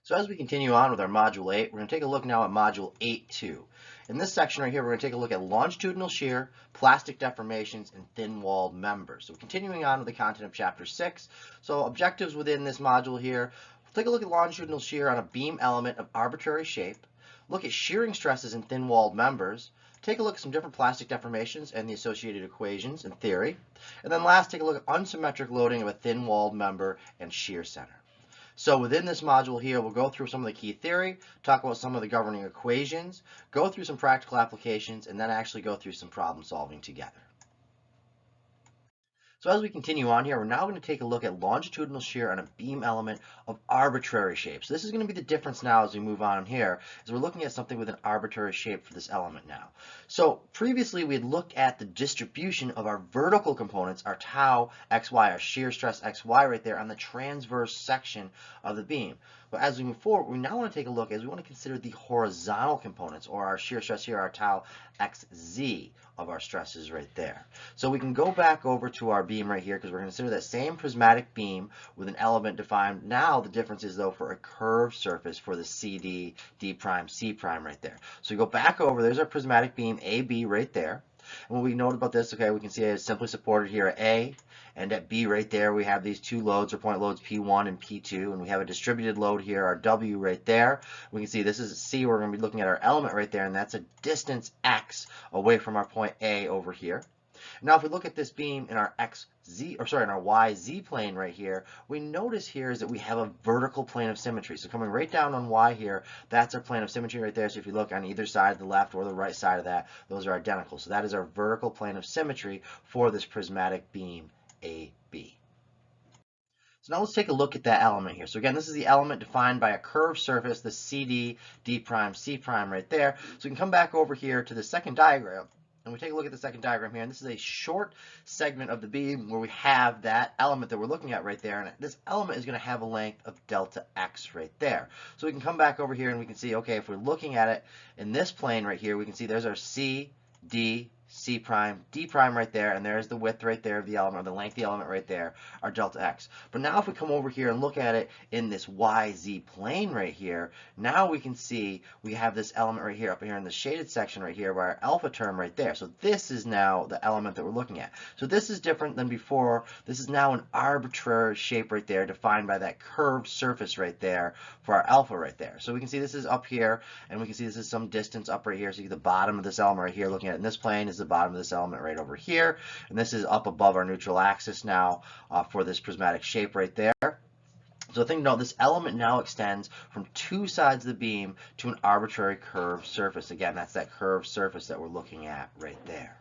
So as we continue on with our Module 8, we're going to take a look now at Module 8.2. In this section right here, we're going to take a look at longitudinal shear, plastic deformations, and thin-walled members. So continuing on with the content of Chapter 6. So objectives within this module here, we'll take a look at longitudinal shear on a beam element of arbitrary shape, look at shearing stresses in thin-walled members, take a look at some different plastic deformations and the associated equations and theory, and then last take a look at unsymmetric loading of a thin-walled member and shear center. So within this module here, we'll go through some of the key theory, talk about some of the governing equations, go through some practical applications, and then actually go through some problem solving together. So as we continue on here, we're now going to take a look at longitudinal shear on a beam element of arbitrary shape. So this is going to be the difference now as we move on here, is we're looking at something with an arbitrary shape for this element now. So previously we had looked at the distribution of our vertical components, our tau xy, our shear stress xy right there on the transverse section of the beam. But as we move forward, we now want to take a look as we want to consider the horizontal components, or our shear stress here, our tau xz of our stresses right there. So we can go back over to our beam right here because we're going to consider that same prismatic beam with an element defined. Now the difference is though for a curved surface for the CD, D prime, C prime right there. So we go back over, there's our prismatic beam AB right there. And what we note about this, okay, we can see it's simply supported here at A, and at B right there we have these two loads or point loads P1 and P2, and we have a distributed load here, our W right there. We can see this is C, we're going to be looking at our element right there, and that's a distance X away from our point A over here. Now if we look at this beam in our in our YZ plane right here, we notice here is that we have a vertical plane of symmetry. So coming right down on Y here, that's our plane of symmetry right there. So if you look on either side, the left or the right side of that, those are identical. So that is our vertical plane of symmetry for this prismatic beam AB. So now let's take a look at that element here. So again, this is the element defined by a curved surface, the CD, D prime, C prime right there. So we can come back over here to the second diagram. And we take a look at the second diagram here, and this is a short segment of the beam where we have that element that we're looking at right there, and this element is going to have a length of delta x right there. So we can come back over here and we can see, okay, if we're looking at it in this plane right here, we can see there's our C, D, C prime, D prime right there, and there's the width right there of the element, or the length of the element right there, our delta x. But now if we come over here and look at it in this YZ plane right here, now we can see we have this element right here, up here in the shaded section right here, by our alpha term right there. So this is now the element that we're looking at. So this is different than before. This is now an arbitrary shape right there, defined by that curved surface right there for our alpha right there. So we can see this is up here, and we can see this is some distance up right here. So you get the bottom of this element right here, looking at it in this plane, is the bottom of this element right over here, and this is up above our neutral axis now for this prismatic shape right there. So the thing to note, this element now extends from two sides of the beam to an arbitrary curved surface. Again, that's that curved surface that we're looking at right there.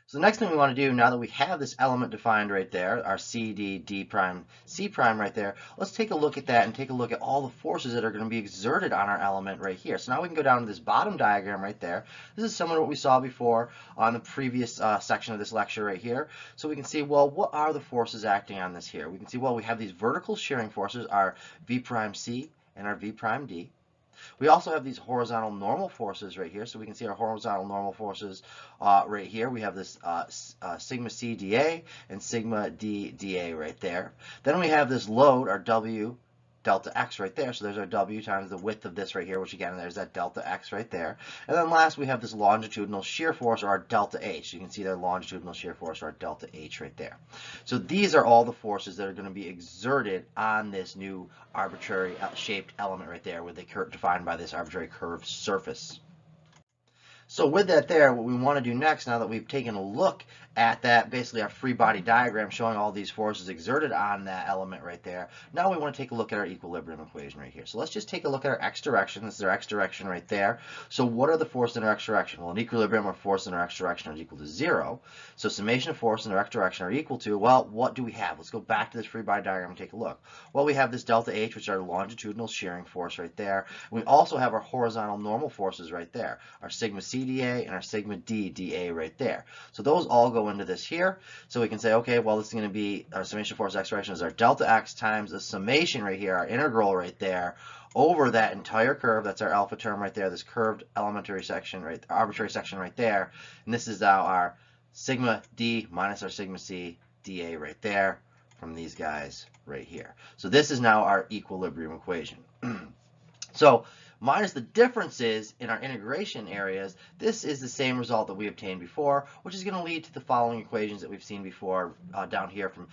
So the next thing we want to do, now that we have this element defined right there, our C, D, D prime, C prime right there, let's take a look at that and take a look at all the forces that are going to be exerted on our element right here. So now we can go down to this bottom diagram right there. This is similar to what we saw before on the previous section of this lecture right here. So we can see, well, what are the forces acting on this here? We can see, well, we have these vertical shearing forces, our V prime C and our V prime D. We also have these horizontal normal forces right here. So we can see our horizontal normal forces right here. We have this sigma C dA and sigma D dA right there. Then we have this load, our W delta x right there. So there's our W times the width of this right here, which again, there's that delta x right there. And then last, we have this longitudinal shear force, or our delta H. You can see their longitudinal shear force, or our delta H right there. So these are all the forces that are going to be exerted on this new arbitrary shaped element right there, with the curve defined by this arbitrary curved surface. So with that there, what we want to do next, now that we've taken a look at that, basically our free body diagram showing all these forces exerted on that element right there, now we want to take a look at our equilibrium equation right here. So let's just take a look at our x direction. This is our x direction right there. So what are the forces in our x direction? Well, in equilibrium, our force in our x direction is equal to 0. So summation of force in our x direction are equal to, well, what do we have? Let's go back to this free body diagram and take a look. Well, we have this delta H, which is our longitudinal shearing force right there. We also have our horizontal normal forces right there, our sigma C dA and our sigma D dA right there. So those all go into this here. So we can say, okay, well, this is going to be our summation force x direction is our delta x times the summation right here, our integral right there, over that entire curve. That's our alpha term right there, this curved elementary section, right, arbitrary section right there. And this is now our sigma D minus our sigma C dA right there from these guys right here. So this is now our equilibrium equation. So minus the differences in our integration areas, this is the same result that we obtained before, which is going to lead to the following equations that we've seen before down here from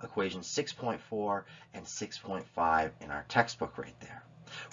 equations 6.4 and 6.5 in our textbook right there,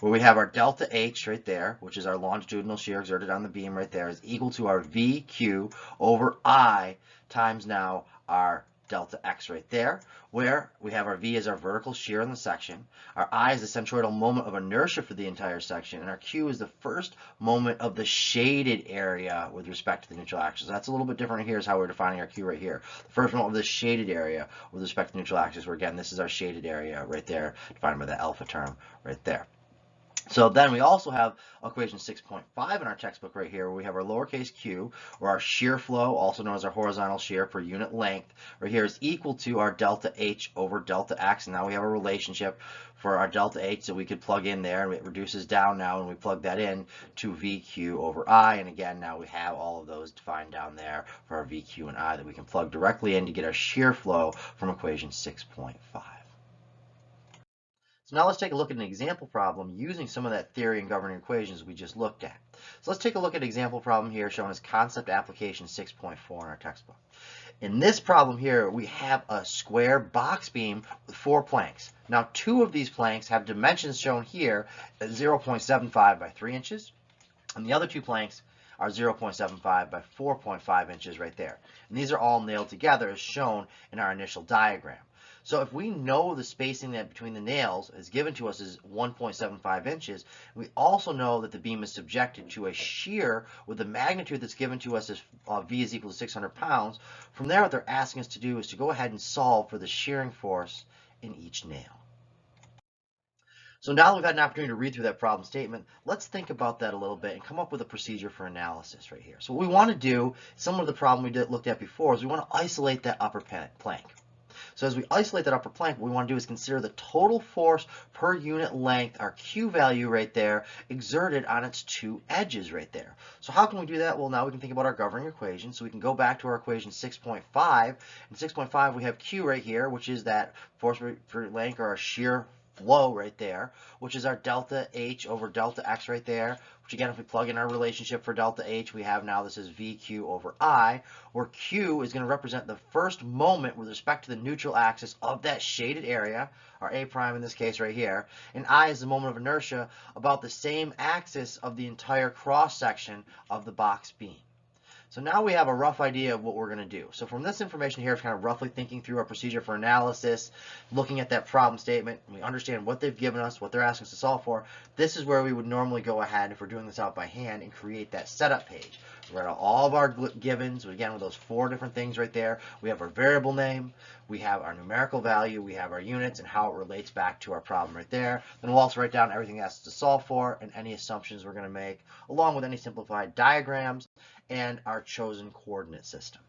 where we have our delta H right there, which is our longitudinal shear exerted on the beam right there, is equal to our VQ over I times now our delta X right there, where we have our V as our vertical shear in the section, our I is the centroidal moment of inertia for the entire section, and our Q is the first moment of the shaded area with respect to the neutral axis. So that's a little bit different here is how we're defining our Q right here. The first moment of the shaded area with respect to the neutral axis, where again, this is our shaded area right there, defined by the alpha term right there. So then we also have equation 6.5 in our textbook right here, where we have our lowercase q, or our shear flow, also known as our horizontal shear per unit length, right here is equal to our delta H over delta X. And now we have a relationship for our delta H that we could plug in there, and it reduces down now, and we plug that in to VQ over I. And again, now we have all of those defined down there for our VQ and I that we can plug directly in to get our shear flow from equation 6.5. So now let's take a look at an example problem using some of that theory and governing equations we just looked at. So let's take a look at an example problem here shown as concept application 6.4 in our textbook. In this problem here, we have a square box beam with 4 planks. Now 2 of these planks have dimensions shown here at 0.75 by 3 inches, and the other 2 planks are 0.75 by 4.5 inches right there. And these are all nailed together as shown in our initial diagram. So if we know the spacing that between the nails is given to us is 1.75 inches, we also know that the beam is subjected to a shear with the magnitude that's given to us as V is equal to 600 pounds. From there, what they're asking us to do is to go ahead and solve for the shearing force in each nail. So now that we've had an opportunity to read through that problem statement, let's think about that a little bit and come up with a procedure for analysis right here. So what we want to do, similar to the problem we looked at before, is we want to isolate that upper plank. So as we isolate that upper plank, what we want to do is consider the total force per unit length, our Q value right there, exerted on its 2 edges right there. So how can we do that? Well, now we can think about our governing equation. So we can go back to our equation 6.5. In 6.5, we have Q right here, which is that force per length, or our shear flow right there, which is our delta H over delta X right there, which again, if we plug in our relationship for delta H, we have now this is VQ over I, where Q is going to represent the first moment with respect to the neutral axis of that shaded area, our A prime in this case right here, and I is the moment of inertia about the same axis of the entire cross section of the box beam. So now we have a rough idea of what we're going to do. So from this information here, kind of roughly thinking through our procedure for analysis, looking at that problem statement, and we understand what they've given us, what they're asking us to solve for, this is where we would normally go ahead, if we're doing this out by hand, and create that setup page. We write out all of our givens, again with those 4 different things right there. We have our variable name, we have our numerical value, we have our units, and how it relates back to our problem right there. Then we'll also write down everything that's to solve for and any assumptions we're going to make, along with any simplified diagrams and our chosen coordinate system.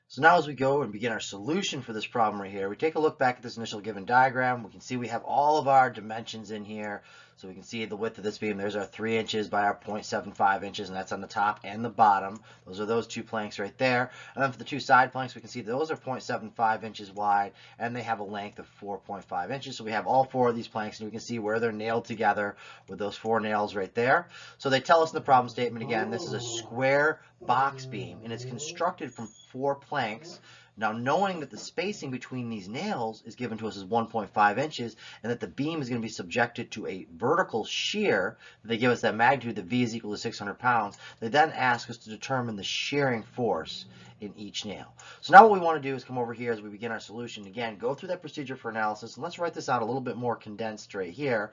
So now as we go and begin our solution for this problem right here, we take a look back at this initial given diagram. We can see we have all of our dimensions in here. So we can see the width of this beam. There's our 3 inches by our 0.75 inches, and that's on the top and the bottom. Those are those 2 planks right there. And then for the 2 side planks, we can see those are 0.75 inches wide, and they have a length of 4.5 inches. So we have all 4 of these planks, and we can see where they're nailed together with those 4 nails right there. So they tell us in the problem statement, again, this is a square box beam, and it's constructed from 4 planks. Now, knowing that the spacing between these nails is given to us as 1.5 inches, and that the beam is going to be subjected to a vertical shear, they give us that magnitude that V is equal to 600 pounds, they then ask us to determine the shearing force in each nail. So now what we want to do is come over here as we begin our solution. Again, go through that procedure for analysis, and let's write this out a little bit more condensed right here,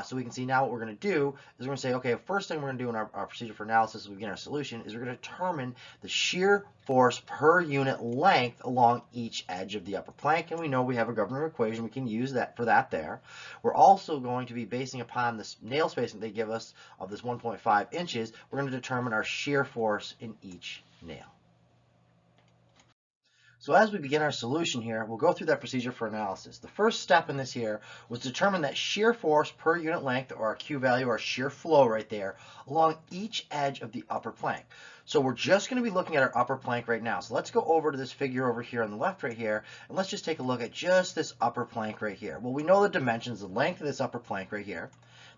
so we can see now what we're going to do is we're going to say, okay, first thing we're going to do in our procedure for analysis as we begin our solution is we're going to determine the shear force per unit length along each edge of the upper plank, and we know we have a governing equation. We can use that for that there. We're also going to be basing upon this nail spacing they give us of this 1.5 inches. We're going to determine our shear force in each nail. So as we begin our solution here, we'll go through that procedure for analysis. The first step in this here was determine that shear force per unit length, or our Q value, or shear flow right there, along each edge of the upper plank. So we're just going to be looking at our upper plank right now. So let's go over to this figure over here on the left right here, and let's just take a look at just this upper plank right here. Well, we know the dimensions, the length of this upper plank right here.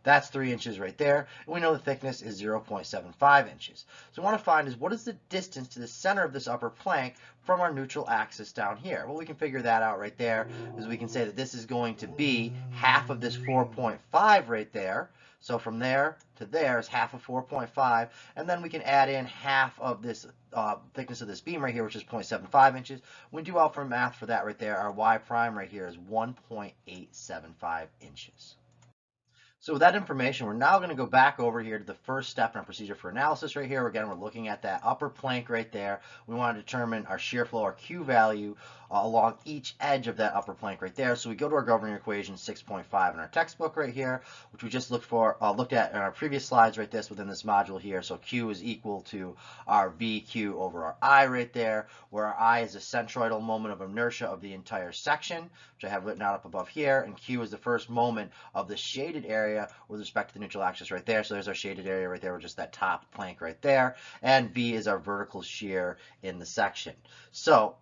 That's 3 inches right there. And we know the thickness is 0.75 inches. So we want to find is what is the distance to the center of this upper plank from our neutral axis down here. Well, we can figure that out right there, because we can say that this is going to be half of this 4.5 right there. So from there to there is half of 4.5, and then we can add in half of this thickness of this beam right here, which is 0.75 inches. When we do out for math for that right there, our y prime right here is 1.875 inches. So with that information, we're now going to go back over here to the first step in our procedure for analysis right here. Again, we're looking at that upper plank right there. We want to determine our shear flow, our Q value, along each edge of that upper plank right there. So we go to our governing equation 6.5 in our textbook right here, which we just looked at in our previous slides right this within this module here. So Q is equal to our VQ over our I right there, where our I is the centroidal moment of inertia of the entire section, which I have written out up above here, and Q is the first moment of the shaded area with respect to the neutral axis right there. So there's our shaded area right there, with just that top plank right there. And V is our vertical shear in the section. So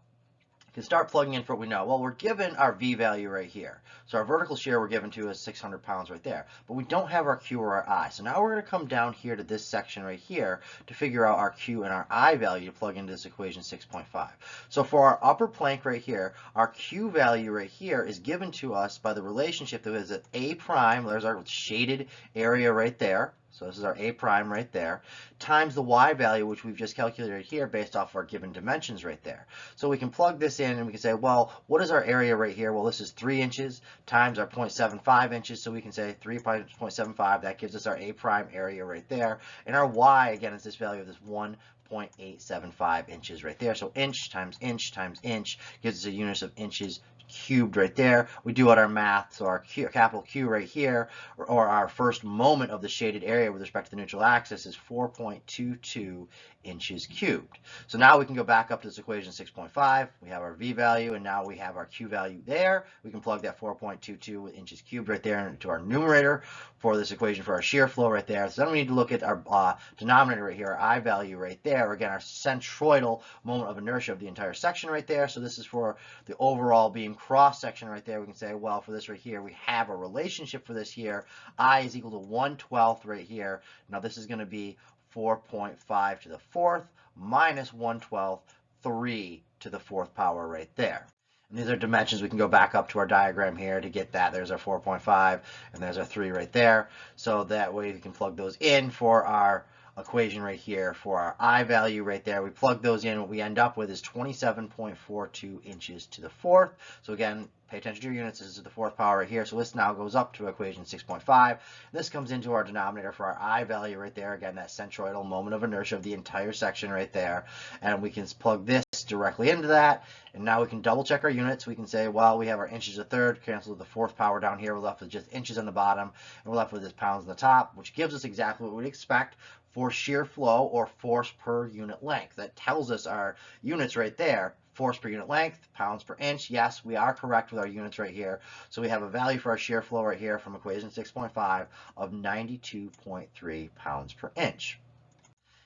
you can start plugging in for what we know. Well, we're given our V value right here. So our vertical shear we're given to is 600 pounds right there. But we don't have our Q or our I. So now we're going to come down here to this section right here to figure out our Q and our I value to plug into this equation 6.5. So for our upper plank right here, our Q value right here is given to us by the relationship that is at A prime, there's our shaded area right there. So this is our A prime right there, times the Y value, which we've just calculated here based off our given dimensions right there. So we can plug this in and we can say, well, what is our area right here? Well, this is 3 inches times our 0.75 inches. So we can say 3.75, that gives us our A prime area right there. And our Y, again, is this value of this 1.875 inches right there. So inch times inch times inch gives us a unit of inches cubed right there. We do out our math, so our Q, capital Q right here, or our first moment of the shaded area with respect to the neutral axis, is 4.22 inches cubed. So now we can go back up to this equation 6.5. We have our V value, and now we have our Q value there. We can plug that 4.22 with inches cubed right there into our numerator for this equation for our shear flow right there. So then we need to look at our denominator right here, our I value right there. Again, our centroidal moment of inertia of the entire section right there. So this is for the overall beam cross section right there. We can say, well, for this right here, we have a relationship for this here. I is equal to 1/12 right here. Now this is going to be 4.5 to the fourth minus 1/12, 3 to the fourth power right there. And these are dimensions. We can go back up to our diagram here to get that. There's our 4.5 and there's our 3 right there. So that way we can plug those in for our equation right here for our I value right there. We plug those in. What we end up with is 27.42 inches to the fourth. So again, pay attention to your units. This is the fourth power right here. So this now goes up to equation 6.5. This comes into our denominator for our I value right there. Again, that centroidal moment of inertia of the entire section right there. And we can plug this directly into that. And now we can double check our units. We can say, well, we have our inches a third, cancel the fourth power down here. We're left with just inches on the bottom, and we're left with this pounds on the top, which gives us exactly what we'd expect for shear flow or force per unit length. That tells us our units right there. Force per unit length, pounds per inch. Yes, we are correct with our units right here. So we have a value for our shear flow right here from equation 6.5 of 92.3 pounds per inch.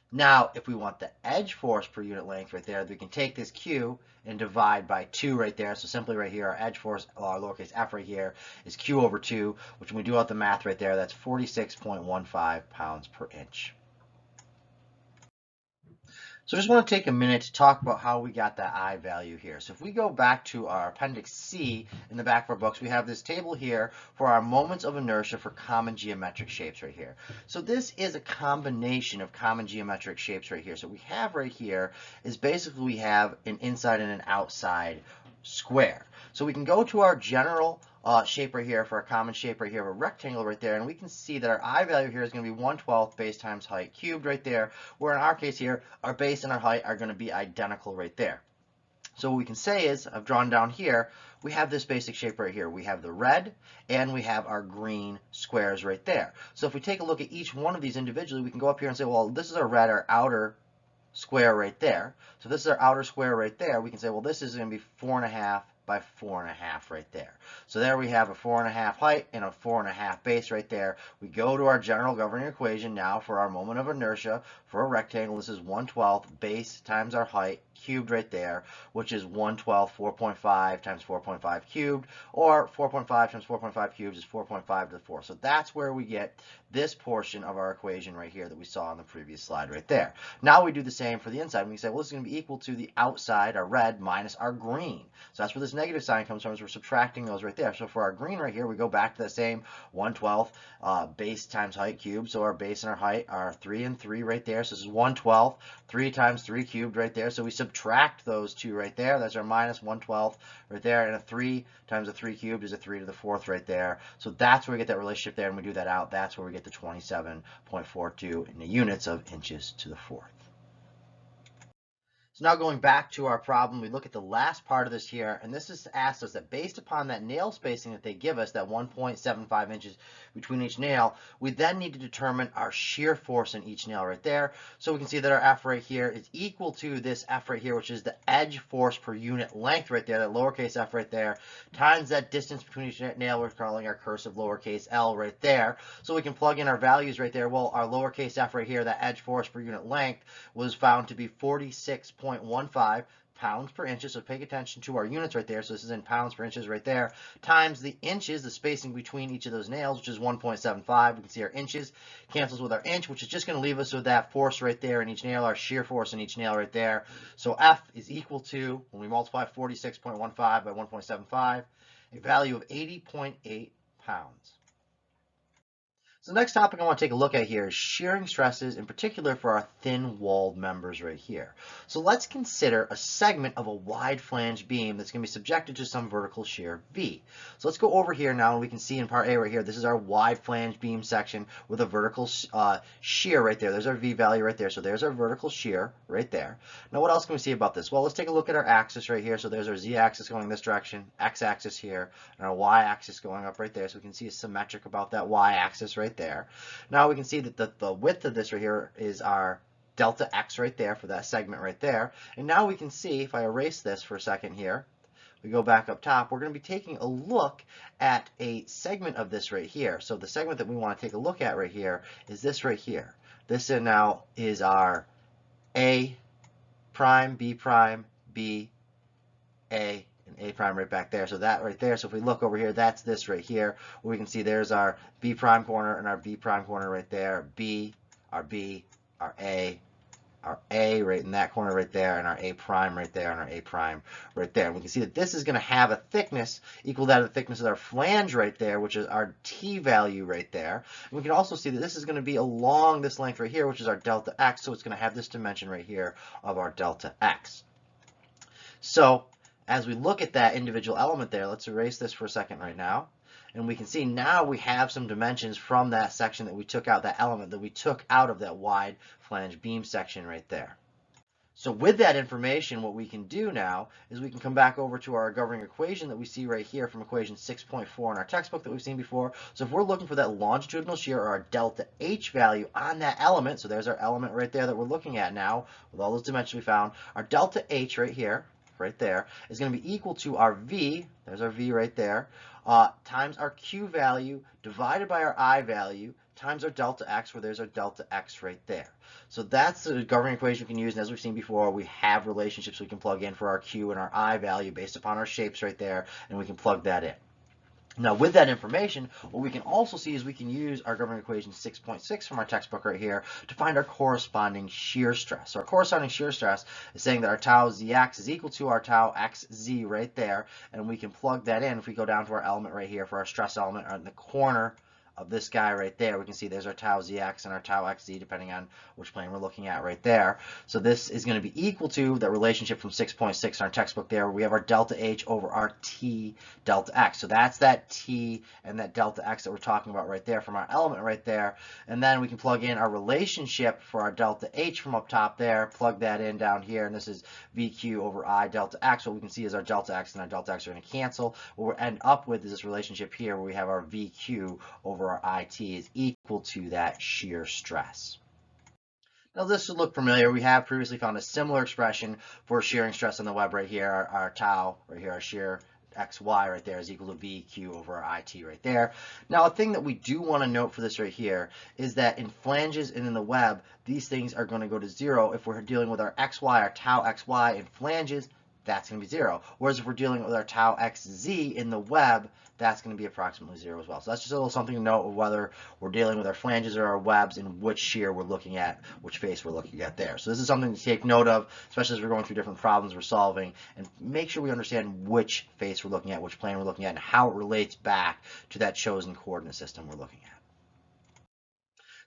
Now, if we want the edge force per unit length right there, we can take this Q and divide by 2 right there. So simply right here, our edge force, our lowercase f right here, is Q over 2, which when we do out the math right there, that's 46.15 pounds per inch. So I just want to take a minute to talk about how we got that I value here. So if we go back to our Appendix C in the back of our books, we have this table here for our moments of inertia for common geometric shapes right here. So this is a combination of common geometric shapes right here. So what we have right here is basically we have an inside and an outside square. So we can go to our general shape right here for a common shape right here of a rectangle right there, and we can see that our I value here is going to be 1/12 base times height cubed right there, where in our case here, our base and our height are going to be identical right there. So what we can say is, I've drawn down here, we have this basic shape right here. We have the red and we have our green squares right there. So if we take a look at each one of these individually, we can go up here and say, well, this is our red, our outer square right there. So this is our outer square right there. We can say, well, this is going to be 4.5 by 4.5 right there. So there we have a 4.5 height and a 4.5 base right there. We go to our general governing equation now for our moment of inertia for a rectangle. This is 1/12 base times our height cubed right there, which is 1/12 4.5 times 4.5 cubed, or 4.5 times 4.5 cubed is 4.5 to the 4. So that's where we get this portion of our equation right here that we saw on the previous slide right there. Now we do the same for the inside. We can say, well, this is going to be equal to the outside, our red, minus our green. So that's where this negative sign comes from, is we're subtracting those right there. So for our green right here, we go back to the same 1/12 base times height cubed. So our base and our height are 3 and 3 right there. So this is 1/12, 3 times 3 cubed right there. So we subtract those two right there. That's our minus 1/12 right there. And a 3 times a 3 cubed is a 3 to the 4th right there. So that's where we get that relationship there. And we do that out. That's where we get the 27.42 in the units of inches to the 4th. So now going back to our problem, we look at the last part of this here, and this is asked us that based upon that nail spacing that they give us, that 1.75 inches between each nail, we then need to determine our shear force in each nail right there. So we can see that our F right here is equal to this F right here, which is the edge force per unit length right there, that lowercase f right there, times that distance between each nail we're calling our cursive lowercase l right there. So we can plug in our values right there. Well, our lowercase f right here, that edge force per unit length, was found to be 46.15 pounds per inches. So pay attention to our units right there. So this is in pounds per inches right there, times the inches, the spacing between each of those nails, which is 1.75. We can see our inches cancels with our inch, which is just going to leave us with that force right there in each nail, our shear force in each nail right there. So F is equal to, when we multiply 46.15 by 1.75, a value of 80.8 pounds. So the next topic I want to take a look at here is shearing stresses, in particular for our thin-walled members right here. So let's consider a segment of a wide flange beam that's going to be subjected to some vertical shear V. So let's go over here now, and we can see in part A right here, this is our wide flange beam section with a vertical shear right there. There's our V value right there. So there's our vertical shear right there. Now what else can we see about this? Well, let's take a look at our axis right here. So there's our Z-axis going this direction, X-axis here, and our Y-axis going up right there. So we can see it's symmetric about that Y-axis right there. Now we can see that the width of this right here is our delta X right there for that segment right there. And now we can see, if I erase this for a second here, we go back up top, we're going to be taking a look at a segment of this right here. So the segment that we want to take a look at right here is this right here. This now is our A prime, B prime, B, A, and A prime right back there. So that right there, so if we look over here, that's this right here, where we can see there's our B prime corner and our B prime corner right there, B, our A right in that corner right there, and our A prime right there, and our A prime right there. And we can see that this is going to have a thickness equal to that of the thickness of our flange right there, which is our T value right there. And we can also see that this is going to be along this length right here, which is our delta X, so it's going to have this dimension right here of our delta X. So as we look at that individual element there, let's erase this for a second right now. And we can see now we have some dimensions from that section that we took out, that element that we took out of that wide flange beam section right there. So with that information, what we can do now is we can come back over to our governing equation that we see right here from equation 6.4 in our textbook that we've seen before. So if we're looking for that longitudinal shear, or our delta H value on that element, so there's our element right there that we're looking at now with all those dimensions we found, our delta H right here, right there, is going to be equal to our V, there's our V right there, times our Q value divided by our I value times our delta X, where there's our delta X right there. So that's the governing equation we can use, and as we've seen before, we have relationships we can plug in for our Q and our I value based upon our shapes right there, and we can plug that in. Now with that information, what we can also see is we can use our governing equation 6.6 from our textbook right here to find our corresponding shear stress. So our corresponding shear stress is saying that our tau Zx is equal to our tau Xz right there, and we can plug that in if we go down to our element right here for our stress element in the corner of this guy right there. We can see there's our tau Zx and our tau Xz depending on which plane we're looking at right there. So this is going to be equal to the relationship from 6.6 in our textbook there, where we have our delta H over our T delta X. So that's that T and that delta X that we're talking about right there from our element right there. And then we can plug in our relationship for our delta H from up top there, plug that in down here, and this is VQ over I delta X. What we can see is our delta X and our delta X are going to cancel. What we'll end up with is this relationship here where we have our VQ over our IT is equal to that shear stress. Now this should look familiar. We have previously found a similar expression for shearing stress on the web right here. Our tau right here, our shear xy right there is equal to VQ over IT right there. Now a thing that we do want to note for this right here is that in flanges and in the web, these things are going to go to 0 if we're dealing with our xy, our tau xy in flanges, that's going to be 0. Whereas if we're dealing with our tau xz in the web, that's going to be approximately 0 as well. So that's just a little something to note of whether we're dealing with our flanges or our webs and which shear we're looking at, which face we're looking at there. So this is something to take note of, especially as we're going through different problems we're solving, and make sure we understand which face we're looking at, which plane we're looking at, and how it relates back to that chosen coordinate system we're looking at.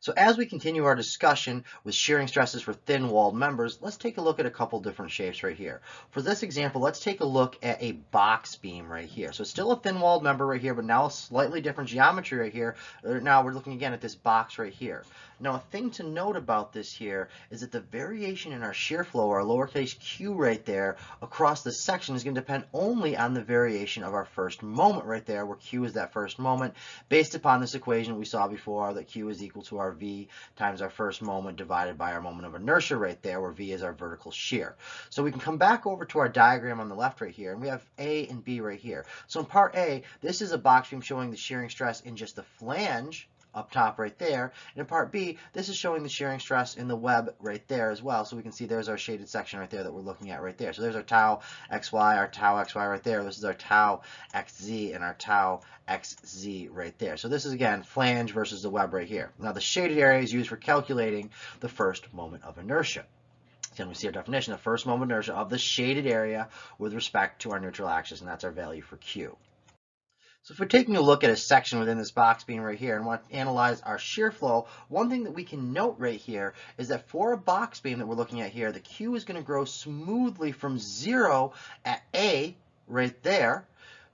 So as we continue our discussion with shearing stresses for thin-walled members, let's take a look at a couple different shapes right here. For this example, let's take a look at a box beam right here. So it's still a thin-walled member right here, but now a slightly different geometry right here. Now we're looking again at this box right here. Now a thing to note about this here is that the variation in our shear flow, our lowercase q right there, across the section is going to depend only on the variation of our first moment right there, where q is that first moment, based upon this equation we saw before, that q is equal to our v times our first moment divided by our moment of inertia right there, where v is our vertical shear. So we can come back over to our diagram on the left right here, and we have A and B right here. So in part A, this is a box beam showing the shearing stress in just the flange up top right there. And in part B, this is showing the shearing stress in the web right there as well. So we can see there's our shaded section right there that we're looking at right there. So there's our tau xy, our tau xy right there. This is our tau xz and our tau xz right there. So this is, again, flange versus the web right here. Now the shaded area is used for calculating the first moment of inertia. Then we see our definition, the first moment of inertia of the shaded area with respect to our neutral axis, and that's our value for Q. So if we're taking a look at a section within this box beam right here and want to analyze our shear flow, one thing that we can note right here is that for a box beam that we're looking at here, the Q is going to grow smoothly from 0 at A right there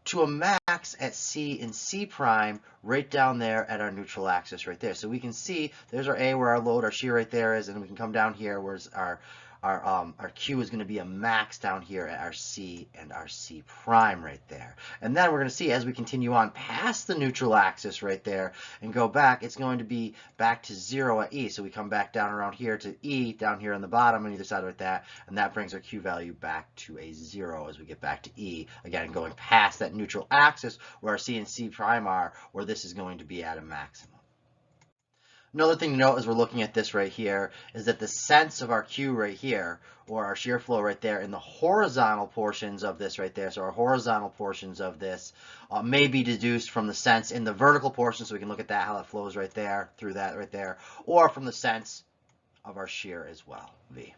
to a max at C and C prime right down there at our neutral axis right there. So we can see there's our A where our load, our shear right there is, and we can come down here where our Q is going to be a max down here at our C and our C prime right there. And then we're going to see as we continue on past the neutral axis right there and go back, it's going to be back to 0 at E. So we come back down around here to E, down here on the bottom on either side of that, and that brings our Q value back to a 0 as we get back to E. Again, going past that neutral axis where our C and C prime are, where this is going to be at a maximum. Another thing to note as we're looking at this right here is that the sense of our Q right here, or our shear flow right there, in the horizontal portions of this right there, so our horizontal portions of this may be deduced from the sense in the vertical portion, so we can look at that, how it flows right there, through that right there, or from the sense of our shear as well, V.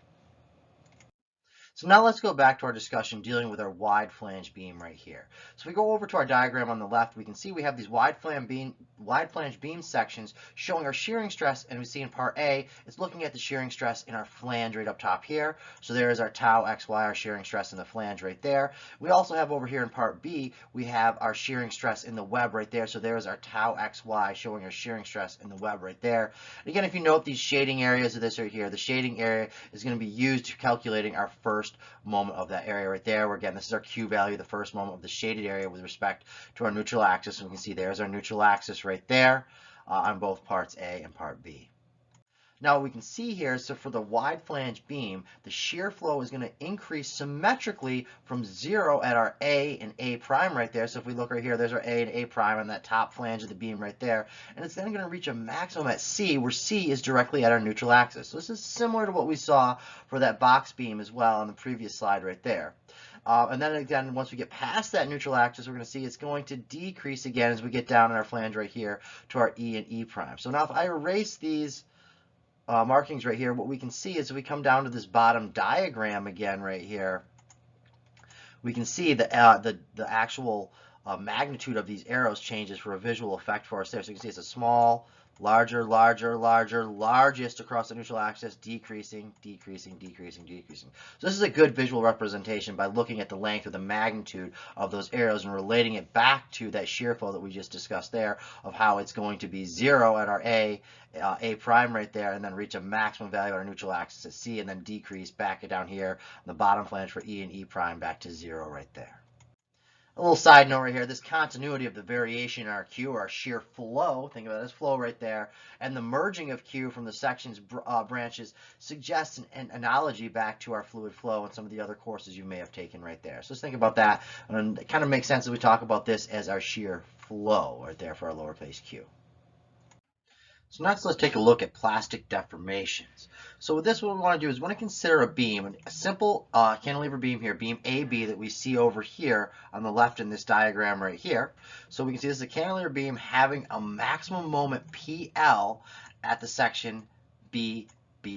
So now let's go back to our discussion dealing with our wide flange beam right here. So if we go over to our diagram on the left, we can see we have these wide flange beam sections showing our shearing stress, and we see in part A, it's looking at the shearing stress in our flange right up top here. So there is our tau xy, our shearing stress in the flange right there. We also have over here in part B, we have our shearing stress in the web right there. So there is our tau xy showing our shearing stress in the web right there. And again, if you note these shading areas of this right here, the shading area is going to be used to calculating our first moment of that area right there, where again this is our Q value, the first moment of the shaded area with respect to our neutral axis. And we can see there's our neutral axis right there on both parts A and part B. Now what we can see here is, so for the wide flange beam, the shear flow is going to increase symmetrically from 0 at our A and A prime right there. So if we look right here, there's our A and A prime on that top flange of the beam right there. And it's then going to reach a maximum at C, where C is directly at our neutral axis. So this is similar to what we saw for that box beam as well on the previous slide right there. And then again, once we get past that neutral axis, we're going to see it's going to decrease again as we get down in our flange right here to our E and E prime. So now if I erase these markings right here, what we can see is if we come down to this bottom diagram again right here, we can see the actual magnitude of these arrows changes for a visual effect for us there. So you can see it's a small, larger, larger, larger, largest across the neutral axis, decreasing, decreasing, decreasing, decreasing. So this is a good visual representation by looking at the length or the magnitude of those arrows and relating it back to that shear flow that we just discussed there, of how it's going to be 0 at our A prime right there, and then reach a maximum value at our neutral axis at C, and then decrease back down here on the bottom flange for E and E prime back to 0 right there. A little side note right here, this continuity of the variation in our Q, or our shear flow, think about it as flow right there, and the merging of Q from the section's branches suggests an analogy back to our fluid flow and some of the other courses you may have taken right there. So just think about that, and it kind of makes sense as we talk about this as our shear flow right there for our lowercase q. So next let's take a look at plastic deformations. So with this, what we want to do is we want to consider a beam, a simple cantilever beam here, beam AB that we see over here on the left in this diagram right here. So we can see this is a cantilever beam having a maximum moment PL at the section BB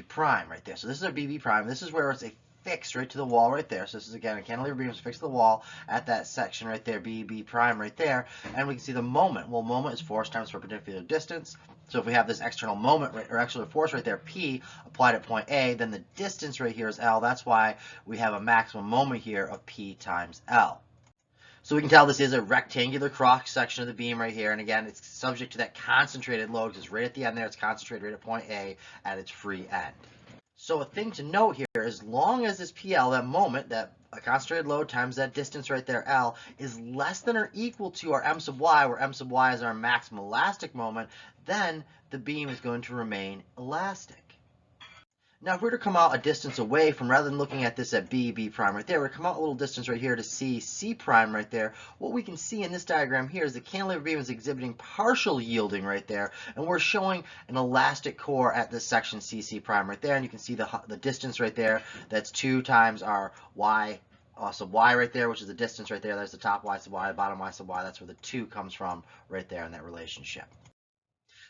prime right there. So this is our BB prime. This is where it's a fixed right to the wall right there. So this is again a cantilever beam is fixed to the wall at that section right there, BB prime right there, and we can see the moment. Well, moment is force times perpendicular distance. So if we have this external moment, or external force right there, P, applied at point A, then the distance right here is L. That's why we have a maximum moment here of P times L. So we can tell this is a rectangular cross section of the beam right here. And again, it's subject to that concentrated load because it's right at the end there. It's concentrated right at point A at its free end. So a thing to note here, as long as this PL, that moment, that a concentrated load times that distance right there, L, is less than or equal to our M sub y, where M sub y is our maximum elastic moment, then the beam is going to remain elastic. Now, if we were to come out a distance away from, rather than looking at this at B prime right there, we're to come out a little distance right here to C prime right there. What we can see in this diagram here is the cantilever beam is exhibiting partial yielding right there, and we're showing an elastic core at this section C prime right there, and you can see the distance right there. That's 2 times our y sub y right there, which is the distance right there. There's the top y sub y, the bottom y sub y. That's where the 2 comes from right there in that relationship.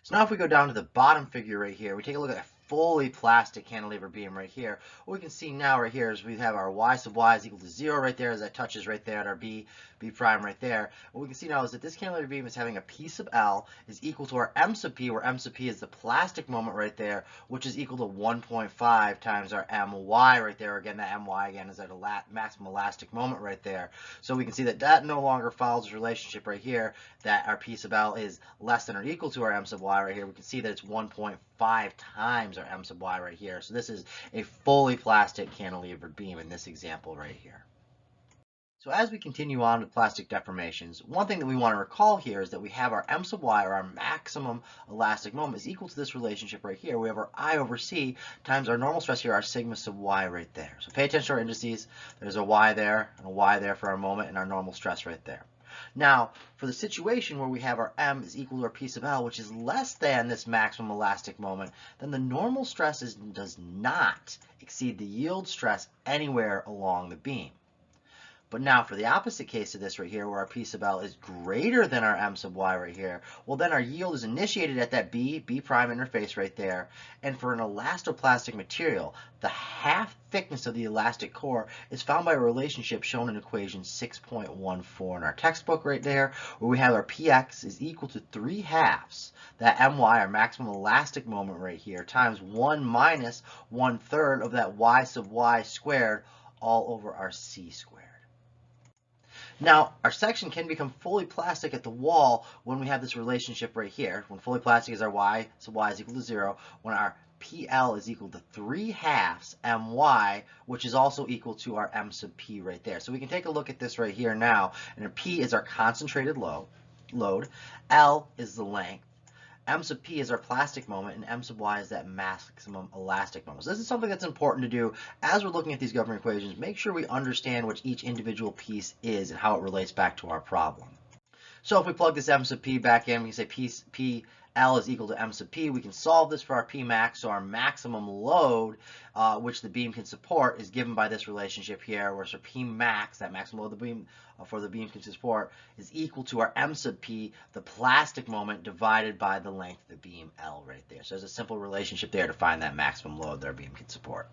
So now if we go down to the bottom figure right here, we take a look at a fully plastic cantilever beam right here. What we can see now right here is we have our y sub y is equal to 0 right there, as that touches right there at our B prime right there. What we can see now is that this cantilever beam is having a P sub L is equal to our M sub P, where M sub P is the plastic moment right there, which is equal to 1.5 times our My right there. Again, that My again is our maximum elastic moment right there. So we can see that that no longer follows this relationship right here, that our P sub L is less than or equal to our M sub Y right here. We can see that it's 1.5 times our M sub Y right here. So this is a fully plastic cantilevered beam in this example right here. So as we continue on with plastic deformations, one thing that we want to recall here is that we have our M sub y, or our maximum elastic moment, is equal to this relationship right here. We have our I over C times our normal stress here, our sigma sub y right there. So pay attention to our indices. There's a y there and a y there for our moment and our normal stress right there. Now, for the situation where we have our M is equal to our P sub L, which is less than this maximum elastic moment, then the normal stress does not exceed the yield stress anywhere along the beam. But now for the opposite case of this right here, where our P sub L is greater than our M sub y right here, well then our yield is initiated at that B prime interface right there. And for an elastoplastic material, the half thickness of the elastic core is found by a relationship shown in equation 6.14 in our textbook right there, where we have our Px is equal to 3/2 that My, our maximum elastic moment right here, times 1 minus 1/3 of that y sub y squared all over our C squared. Now, our section can become fully plastic at the wall when we have this relationship right here. When fully plastic is our y sub y is equal to 0, when our PL is equal to 3/2 My, which is also equal to our M sub P right there. So we can take a look at this right here now, and our P is our concentrated load, L is the length, M sub P is our plastic moment, and M sub Y is that maximum elastic moment. So this is something that's important to do as we're looking at these governing equations. Make sure we understand what each individual piece is and how it relates back to our problem. So if we plug this M sub P back in, we can say PL is equal to M sub P. We can solve this for our P max, so our maximum load, which the beam can support, is given by this relationship here, where so P max, that maximum load the beam for the beam can support, is equal to our M sub P, the plastic moment, divided by the length of the beam L right there. So there's a simple relationship there to find that maximum load that our beam can support.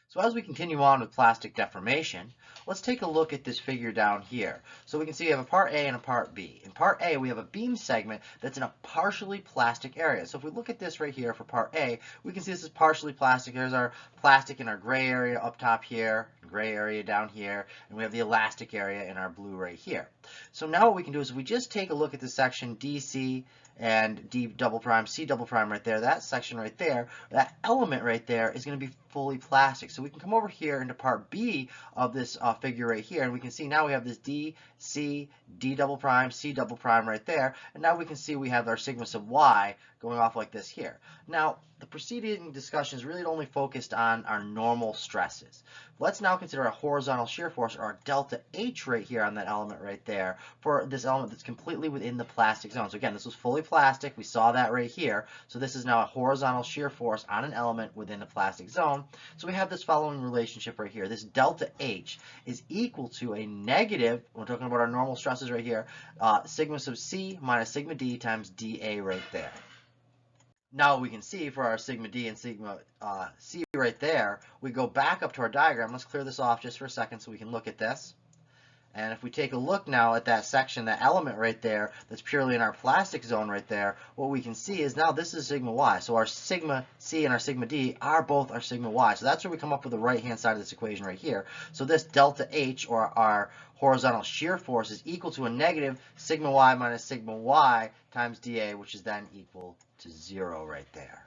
So as we continue on with plastic deformation, let's take a look at this figure down here. So we can see we have a part A and a part B. In part A, we have a beam segment that's in a partially plastic area. So if we look at this right here for part A, we can see this is partially plastic. There's our plastic in our gray area up top here, gray area down here, and we have the elastic area in our blue right here. So now what we can do is if we just take a look at the section DC and D double prime, C double prime right there, that section right there, that element right there is going to be fully plastic. So So we can come over here into part B of this figure right here, and we can see now we have this D, C, D double prime, C double prime right there, and now we can see we have our sigma sub y going off like this here. Now, the preceding discussion is really only focused on our normal stresses. Let's now consider a horizontal shear force, or our delta H right here on that element right there, for this element that's completely within the plastic zone. So again, this was fully plastic. We saw that right here. So this is now a horizontal shear force on an element within the plastic zone. So we have this following relationship right here. This delta H is equal to a negative, we're talking about our normal stresses right here, sigma sub C minus sigma D times dA right there. Now we can see for our sigma D and sigma C right there, we go back up to our diagram. Let's clear this off just for a second so we can look at this. And if we take a look now at that section, that element right there, that's purely in our plastic zone right there, what we can see is now this is sigma y. So our sigma C and our sigma D are both our sigma y. So that's where we come up with the right-hand side of this equation right here. So this delta H, or our horizontal shear force, is equal to a negative sigma y minus sigma y times dA, which is then equal to 0 right there.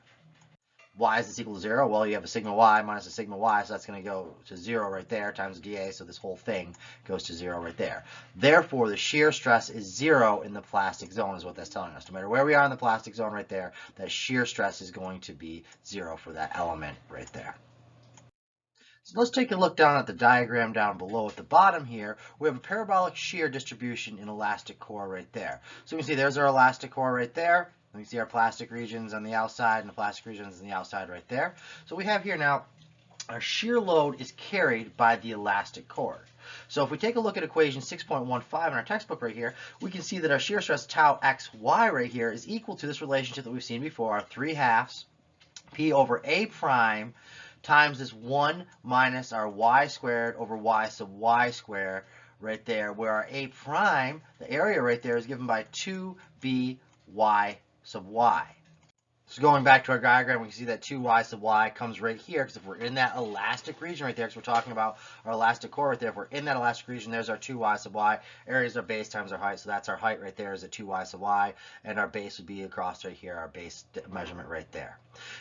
Why is this equal to 0? Well, you have a sigma y minus a sigma y, so that's going to go to 0 right there times dA, so this whole thing goes to 0 right there. Therefore, the shear stress is 0 in the plastic zone is what that's telling us. No matter where we are in the plastic zone right there, that shear stress is going to be 0 for that element right there. So let's take a look down at the diagram down below at the bottom here. We have a parabolic shear distribution in elastic core right there. So we can see there's our elastic core right there. We can see our plastic regions on the outside and the plastic regions on the outside right there. So we have here now our shear load is carried by the elastic core. So if we take a look at equation 6.15 in our textbook right here, we can see that our shear stress tau xy right here is equal to this relationship that we've seen before, our 3/2 P over A prime times this 1 minus our y squared over y sub y squared right there, where our A prime, the area right there, is given by 2b y sub y. So going back to our diagram, we can see that 2y sub y comes right here, because if we're in that elastic region right there, because we're talking about our elastic core right there, if we're in that elastic region, there's our 2y sub y. Area is our base times our height, so that's our height right there is a 2y sub y, and our base would be across right here, our base measurement right there.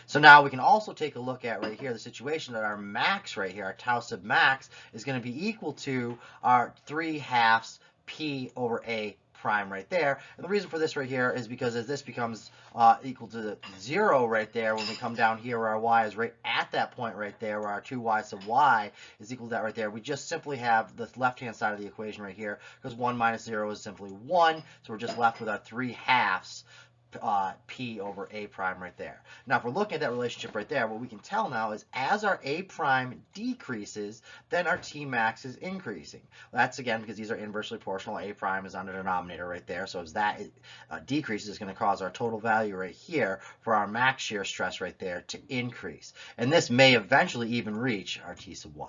So now we can also take a look at right here the situation that our max right here, our tau sub max, is going to be equal to our 3/2 P over A prime right there. And the reason for this right here is because as this becomes equal to 0 right there, when we come down here where our y is right at that point right there, where our 2y sub y is equal to that right there, we just simply have the left-hand side of the equation right here, because 1 minus 0 is simply 1, so we're just left with our 3/2 P over A prime right there. Now, if we're looking at that relationship right there, what we can tell now is as our A prime decreases, then our T max is increasing. That's again because these are inversely proportional. A prime is on the denominator right there. So as that decreases, it's going to cause our total value right here for our max shear stress right there to increase. And this may eventually even reach our T sub y.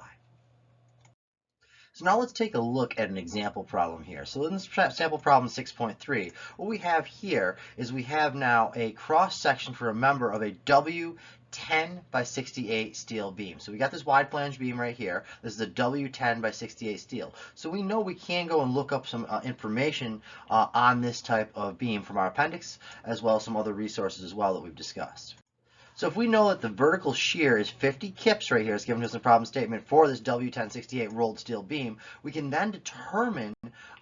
So now let's take a look at an example problem here. So in this sample problem 6.3, what we have here is we have now a cross section for a member of a W10 by 68 steel beam. So we got this wide flange beam right here. This is a W10 by 68 steel. So we know we can go and look up some information on this type of beam from our appendix, as well as some other resources as well that we've discussed. So if we know that the vertical shear is 50 kips right here, it's given to us in the problem statement for this W1068 rolled steel beam, we can then determine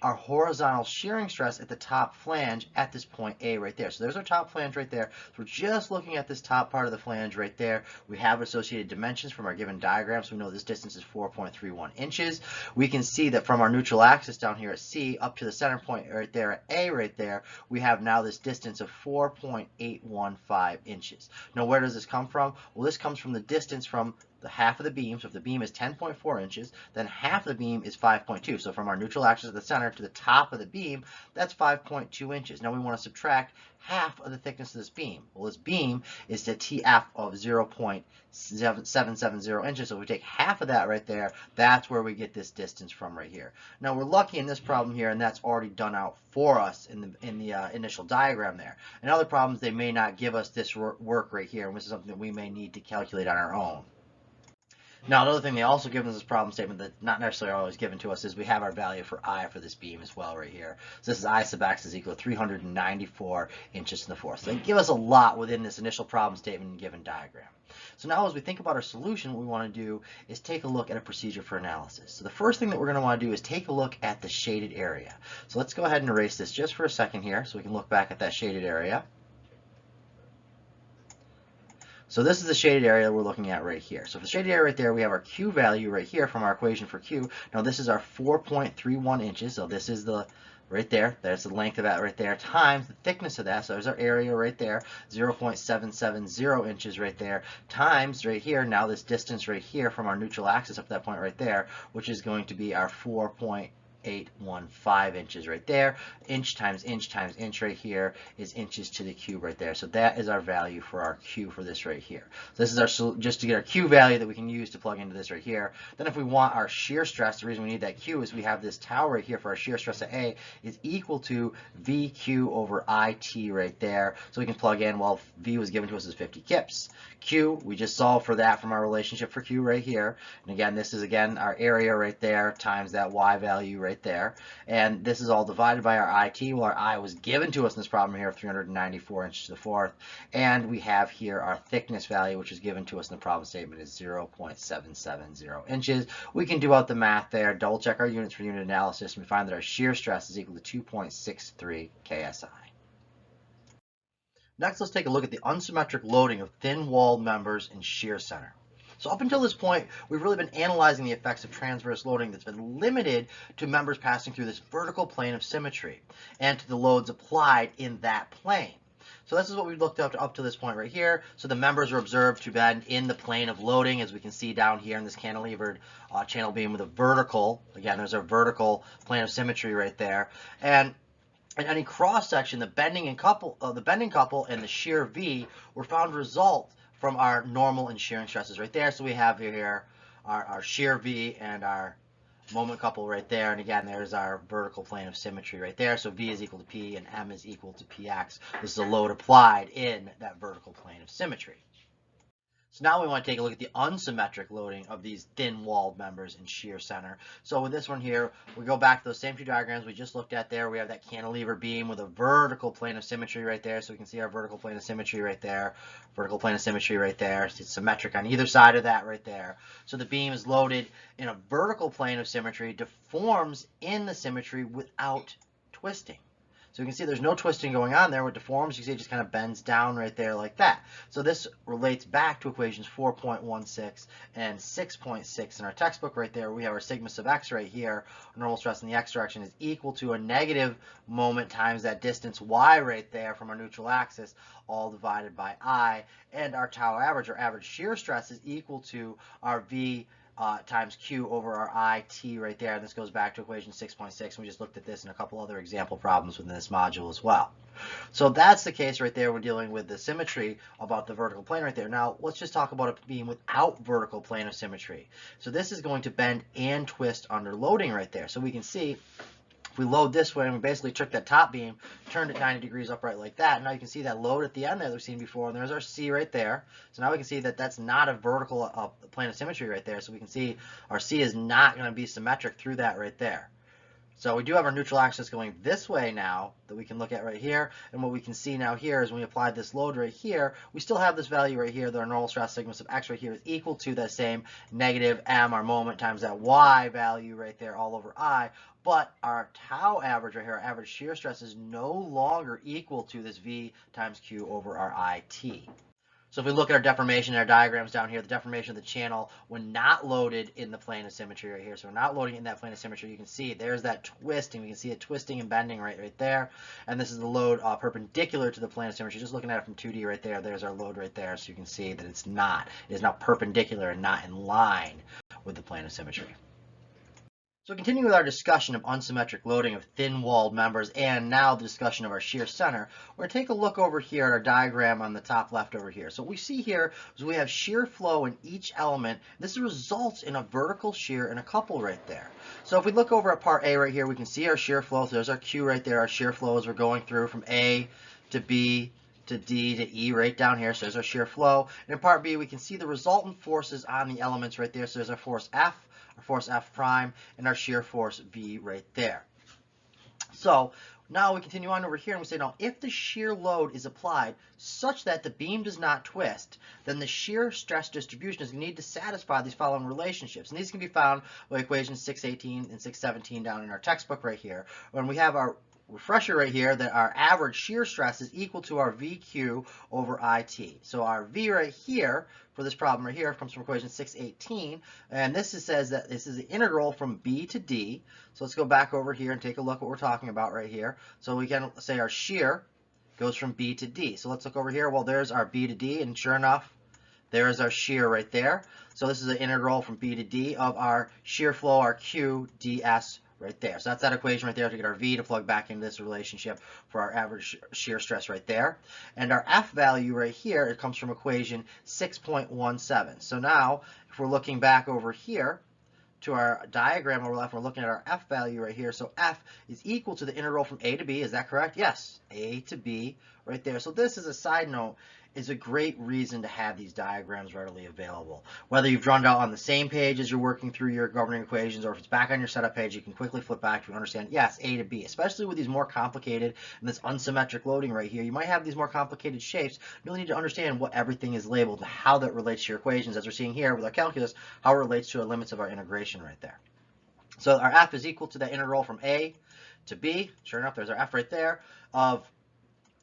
our horizontal shearing stress at the top flange at this point A right there. So there's our top flange right there. So we're just looking at this top part of the flange right there. We have associated dimensions from our given diagram, so we know this distance is 4.31 inches. We can see that from our neutral axis down here at C up to the center point right there at A right there, we have now this distance of 4.815 inches. Now where does this come from? Well, this comes from the distance from the half of the beam. So if the beam is 10.4 inches, then half of the beam is 5.2. So from our neutral axis at the center to the top of the beam, that's 5.2 inches. Now we want to subtract half of the thickness of this beam. Well, this beam is the TF of 0.770 inches. So if we take half of that right there, that's where we get this distance from right here. Now we're lucky in this problem here, and that's already done out for us in the initial diagram there. In other problems, they may not give us this work right here, and this is something that we may need to calculate on our own. Now, another thing they also give us this problem statement that not necessarily always given to us is we have our value for I for this beam as well right here. So this is I sub x is equal to 394 inches to the fourth. So they give us a lot within this initial problem statement and given diagram. So now as we think about our solution, what we want to do is take a look at a procedure for analysis. So the first thing that we're going to want to do is take a look at the shaded area. So let's go ahead and erase this just for a second here so we can look back at that shaded area. So this is the shaded area that we're looking at right here. So for the shaded area right there, we have our Q value right here from our equation for Q. Now this is our 4.31 inches. So this is the right there. There's the length of that right there times the thickness of that. So there's our area right there, 0.770 inches right there times right here. Now this distance right here from our neutral axis up to that point right there, which is going to be our 4.815 inches right there. Inch times inch right here is inches to the cube right there. So that is our value for our Q for this right here. So this is our, just to get our Q value that we can use to plug into this right here. Then if we want our shear stress, the reason we need that Q is we have this tau right here for our shear stress at A is equal to VQ over IT right there. So we can plug in, well, V was given to us as 50 kips. Q, we just solved for that from our relationship for Q right here. And again, this is again our area right there times that Y value right there. And this is all divided by our IT. Well, our I was given to us in this problem here of 394 inches to the fourth. And we have here our thickness value, which is given to us in the problem statement is 0.770 inches. We can do out the math there, double check our units for unit analysis, and we find that our shear stress is equal to 2.63 KSI. Next, let's take a look at the unsymmetric loading of thin-walled members in shear center. So up until this point, we've really been analyzing the effects of transverse loading that's been limited to members passing through this vertical plane of symmetry and to the loads applied in that plane. So this is what we looked up to this point right here. So the members are observed to bend in the plane of loading, as we can see down here in this cantilevered channel beam with a vertical. Again, there's our vertical plane of symmetry right there. And in any cross section, the bending couple and the shear V were found to result from our normal and shearing stresses right there. So we have here our shear V and our moment couple right there. And again, there's our vertical plane of symmetry right there. So V is equal to P and M is equal to PX. This is a load applied in that vertical plane of symmetry. So now we want to take a look at the unsymmetric loading of these thin-walled members in shear center. So with this one here, we go back to those same two diagrams we just looked at there. We have that cantilever beam with a vertical plane of symmetry right there. So we can see our vertical plane of symmetry right there, vertical plane of symmetry right there. So it's symmetric on either side of that right there. So the beam is loaded in a vertical plane of symmetry, deforms in the symmetry without twisting. So you can see there's no twisting going on there. With deforms, you can see it just kind of bends down right there like that. So this relates back to equations 4.16 and 6.6 in our textbook right there. We have our sigma sub x right here. Normal stress in the x direction is equal to a negative moment times that distance y right there from our neutral axis, all divided by I. And our tau average, or average shear stress, is equal to our V times Q over our IT right there. And this goes back to equation 6.6. We just looked at this in a couple other example problems within this module as well. So that's the case right there. We're dealing with the symmetry about the vertical plane right there. Now let's just talk about it being without vertical plane of symmetry. So this is going to bend and twist under loading right there. So we can see if we load this way and we basically took that top beam, turned it 90 degrees upright like that, and now you can see that load at the end there that we've seen before, and there's our C right there. So now we can see that that's not a vertical plane of symmetry right there. So we can see our C is not going to be symmetric through that right there. So we do have our neutral axis going this way now that we can look at right here. And what we can see now here is when we apply this load right here, we still have this value right here that our normal stress sigma sub x right here is equal to that same negative m, our moment, times that y value right there all over I. But our tau average right here, our average shear stress, is no longer equal to this V times Q over our IT. So if we look at our deformation in our diagrams down here, the deformation of the channel when not loaded in the plane of symmetry right here. So we're not loading in that plane of symmetry. You can see there's that twisting. We can see it twisting and bending right there. And this is the load perpendicular to the plane of symmetry. Just looking at it from 2D right there, there's our load right there. So you can see that it's not. It is now perpendicular and not in line with the plane of symmetry. So continuing with our discussion of unsymmetric loading of thin-walled members and now the discussion of our shear center, we're going to take a look over here at our diagram on the top left over here. So what we see here is we have shear flow in each element. This results in a vertical shear in a couple right there. So if we look over at part A right here, we can see our shear flow. So there's our Q right there, our shear flow as we're going through from A to B to D to E right down here. So there's our shear flow. And in part B, we can see the resultant forces on the elements right there. So there's our force F, our force F prime, and our shear force V right there. So now we continue on over here and we say, now if the shear load is applied such that the beam does not twist, then the shear stress distribution is going to need to satisfy these following relationships. And these can be found by equations 618 and 617 down in our textbook right here. When we have our refresher right here that our average shear stress is equal to our VQ over IT. So our V right here for this problem right here comes from equation 618, and this says that this is the integral from B to D. So let's go back over here and take a look at what we're talking about right here. So we can say our shear goes from B to D. So let's look over here. Well, there's our B to D, and sure enough, there is our shear right there. So this is the integral from B to D of our shear flow, our Q ds right there. So that's that equation right there to get our V to plug back into this relationship for our average shear stress right there. And our F value right here, it comes from equation 6.17. So now, if we're looking back over here to our diagram on the left, we're looking at our F value right here. So F is equal to the integral from A to B. Is that correct? Yes, A to B right there. So this, is a side note, is a great reason to have these diagrams readily available. Whether you've drawn it out on the same page as you're working through your governing equations, or if it's back on your setup page, you can quickly flip back to understand, yes, A to B. Especially with these more complicated and this unsymmetric loading right here, you might have these more complicated shapes. You really need to understand what everything is labeled and how that relates to your equations, as we're seeing here with our calculus, how it relates to the limits of our integration right there. So our F is equal to that integral from A to B. Sure enough, there's our F right there of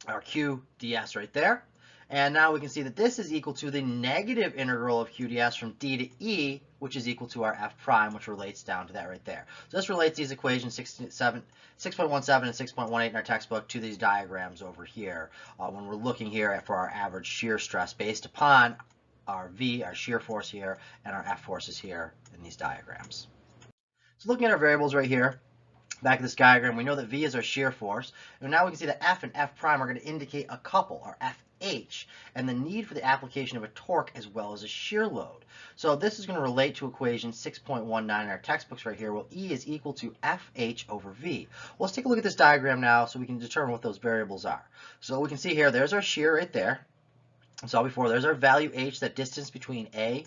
our Q ds right there. And now we can see that this is equal to the negative integral of QDS from D to E, which is equal to our F prime, which relates down to that right there. So this relates these equations 6.17 and 6.18 in our textbook to these diagrams over here when we're looking here for our average shear stress based upon our V, our shear force here, and our F forces here in these diagrams. So looking at our variables right here, back of this diagram, we know that V is our shear force. And now we can see that F and F prime are going to indicate a couple, or FH, and the need for the application of a torque as well as a shear load. So this is going to relate to equation 6.19 in our textbooks right here. Well, E is equal to FH over V. Well, let's take a look at this diagram now so we can determine what those variables are. So we can see here, there's our shear right there. I saw before, there's our value H, that distance between A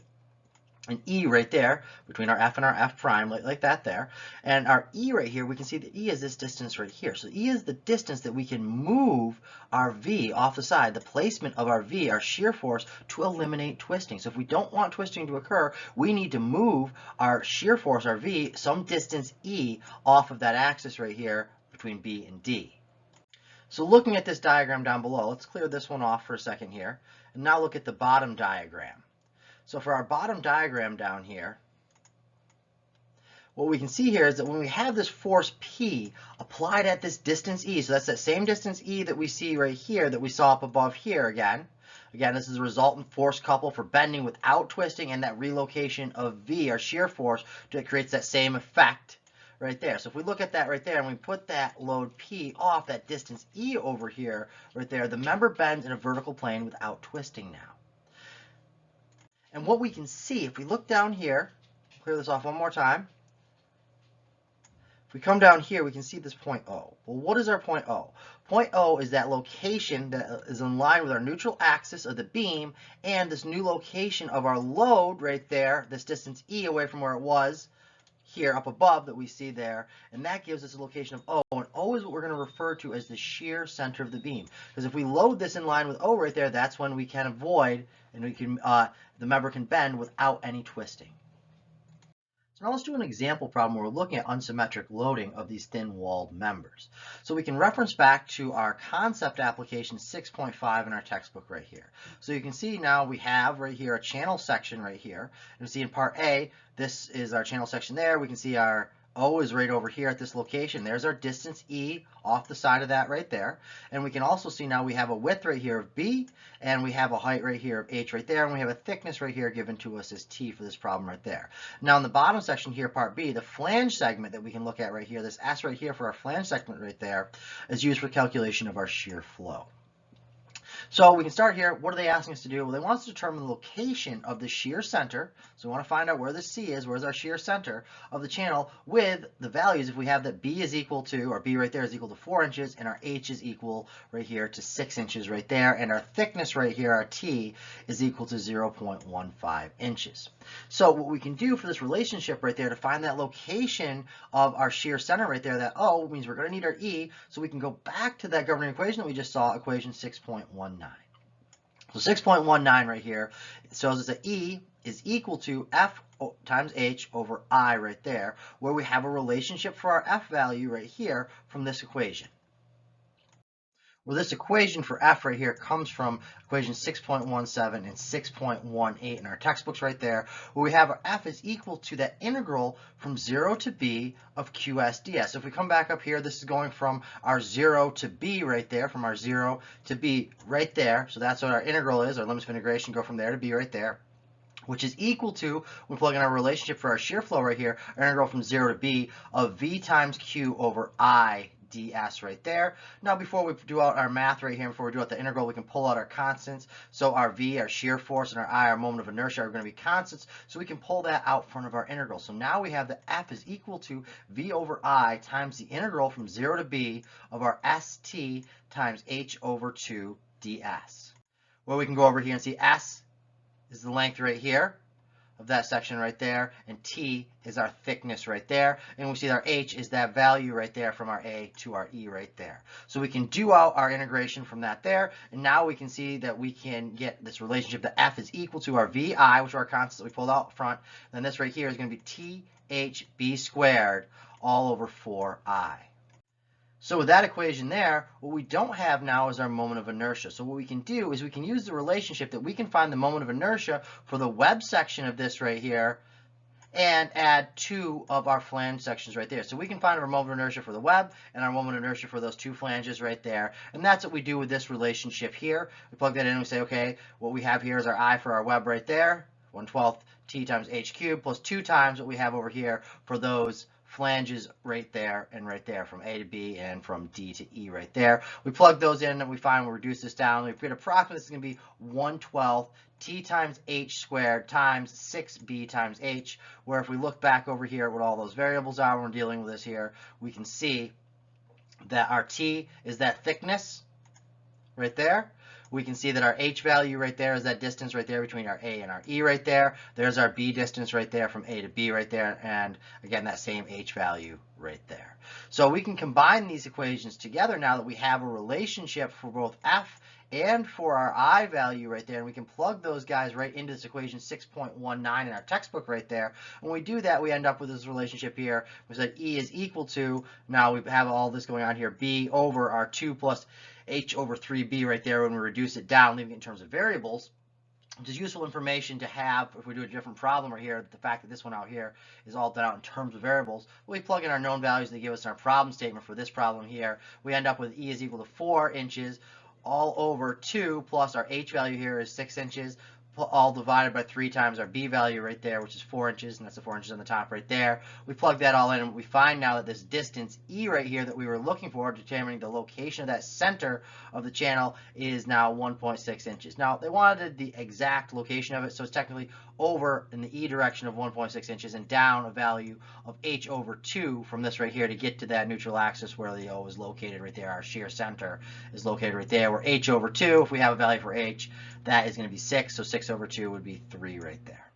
and E right there, between our F and our F prime, like that there. And our E right here, we can see that E is this distance right here. So E is the distance that we can move our V off the side, the placement of our V, our shear force, to eliminate twisting. So if we don't want twisting to occur, we need to move our shear force, our V, some distance E off of that axis right here between B and D. So looking at this diagram down below, let's clear this one off for a second here. And now look at the bottom diagram. So for our bottom diagram down here, what we can see here is that when we have this force P applied at this distance E, so that's that same distance E that we see right here that we saw up above here again. Again, this is a resultant force couple for bending without twisting, and that relocation of V, our shear force, that creates that same effect right there. So if we look at that right there and we put that load P off that distance E over here right there, the member bends in a vertical plane without twisting now. And what we can see, if we look down here, clear this off one more time. If we come down here, we can see this point O. Well, what is our point O? Point O is that location that is in line with our neutral axis of the beam and this new location of our load right there, this distance E away from where it was here up above that we see there, and that gives us a location of O, and O is what we're going to refer to as the shear center of the beam, because if we load this in line with O right there, that's when we can avoid, and we can the member can bend without any twisting. So now let's do an example problem where we're looking at unsymmetric loading of these thin-walled members. So we can reference back to our concept application 6.5 in our textbook right here. So you can see now we have right here a channel section right here. And we see in part A, this is our channel section there. We can see our O is right over here at this location. There's our distance E off the side of that right there. And we can also see now we have a width right here of B, and we have a height right here of H right there, and we have a thickness right here given to us as T for this problem right there. Now in the bottom section here, part B, the flange segment that we can look at right here, this S right here for our flange segment right there, is used for calculation of our shear flow. So we can start here. What are they asking us to do? Well, they want us to determine the location of the shear center. So we want to find out where the C is, where's our shear center of the channel with the values. If we have that B is equal to, or B right there is equal to 4 inches, and our H is equal right here to 6 inches right there, and our thickness right here, our T, is equal to 0.15 inches. So what we can do for this relationship right there to find that location of our shear center right there, that O means we're going to need our E, so we can go back to that governing equation that we just saw, equation 6.19. So 6.19 right here shows us that E is equal to F times H over I right there, where we have a relationship for our F value right here from this equation. Well, this equation for F right here comes from equation 6.17 and 6.18 in our textbooks right there, where we have our F is equal to that integral from 0 to B of QS ds. So if we come back up here, this is going from our 0 to B right there, from our 0 to B right there. So that's what our integral is. Our limits of integration go from there to B right there, which is equal to, we plug in our relationship for our shear flow right here, our integral from 0 to B of V times Q over I ds right there. Now before we do out our math right here, before we do out the integral, we can pull out our constants. So our V, our shear force, and our I, our moment of inertia, are going to be constants, so we can pull that out front of our integral. So now we have that F is equal to V over I times the integral from 0 to B of our ST times H over 2 ds. Well, we can go over here and see S is the length right here of that section right there, and T is our thickness right there, and we see our H is that value right there from our A to our E right there. So we can do out our integration from that there, and now we can see that we can get this relationship that F is equal to our VI, which are our constants that we pulled out front, and then this right here is going to be THB squared all over 4I. So with that equation there, what we don't have now is our moment of inertia. So what we can do is we can use the relationship that we can find the moment of inertia for the web section of this right here and add 2 of our flange sections right there. So we can find our moment of inertia for the web and our moment of inertia for those 2 flanges right there. And that's what we do with this relationship here. We plug that in and we say, okay, what we have here is our I for our web right there, 1/12 T times H cubed plus 2 times what we have over here for those flanges right there and right there, from A to B and from D to E right there. We plug those in and we find we reduce this down. We get approximately, this is going to be 1/12 T times H squared times 6B times H, where if we look back over here at what all those variables are when we're dealing with this here, we can see that our T is that thickness right there. We can see that our H value right there is that distance right there between our A and our E right there. There's our B distance right there from A to B right there, and again that same H value right there. So we can combine these equations together now that we have a relationship for both F and for our I value right there, and we can plug those guys right into this equation 6.19 in our textbook right there. When we do that, we end up with this relationship here. We said E is equal to, now we have all this going on here, B over our 2 plus H over 3B right there when we reduce it down, leaving it in terms of variables, which is useful information to have if we do a different problem right here. The fact that this one out here is all done out in terms of variables. We plug in our known values they give us in our problem statement for this problem here. We end up with E is equal to 4 inches all over 2 plus our H value here is 6 inches, all divided by 3 times our B value right there, which is 4 inches, and that's the 4 inches on the top right there. We plug that all in, and we find now that this distance E right here that we were looking for, determining the location of that center of the channel, is now 1.6 inches. Now, they wanted the exact location of it, so it's technically over in the E direction of 1.6 inches and down a value of H over 2 from this right here to get to that neutral axis where the O is located right there. Our shear center is located right there, where H over 2, if we have a value for H, that is going to be 6, so 6 over 2 would be 3 right there.